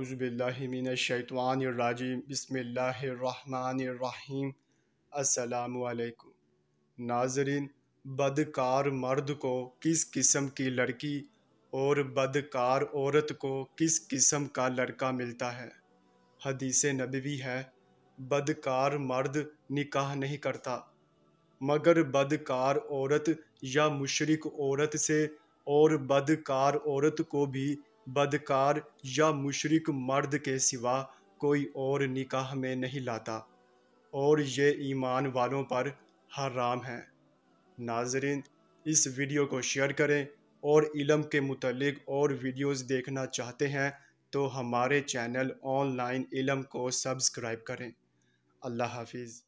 اعوذ باللہ من الشیطان الرجیم بسم اللہ الرحمن الرحیم۔ السلام علیکم ناظرین، بدکار مرد کو کس قسم کی لڑکی اور بدکار عورت کو کس قسم کا لڑکا ملتا ہے؟ حدیث نبوی ہے، بدکار مرد نکاح نہیں کرتا مگر بدکار عورت یا مشرک عورت سے، اور بدکار عورت کو بھی بدکار یا مشرک مرد کے سوا کوئی اور نکاح میں نہیں لاتا، اور یہ ایمان والوں پر حرام ہے۔ ناظرین، اس ویڈیو کو شیئر کریں، اور علم کے متعلق اور ویڈیوز دیکھنا چاہتے ہیں تو ہمارے چینل آن لائن علم کو سبسکرائب کریں۔ اللہ حافظ۔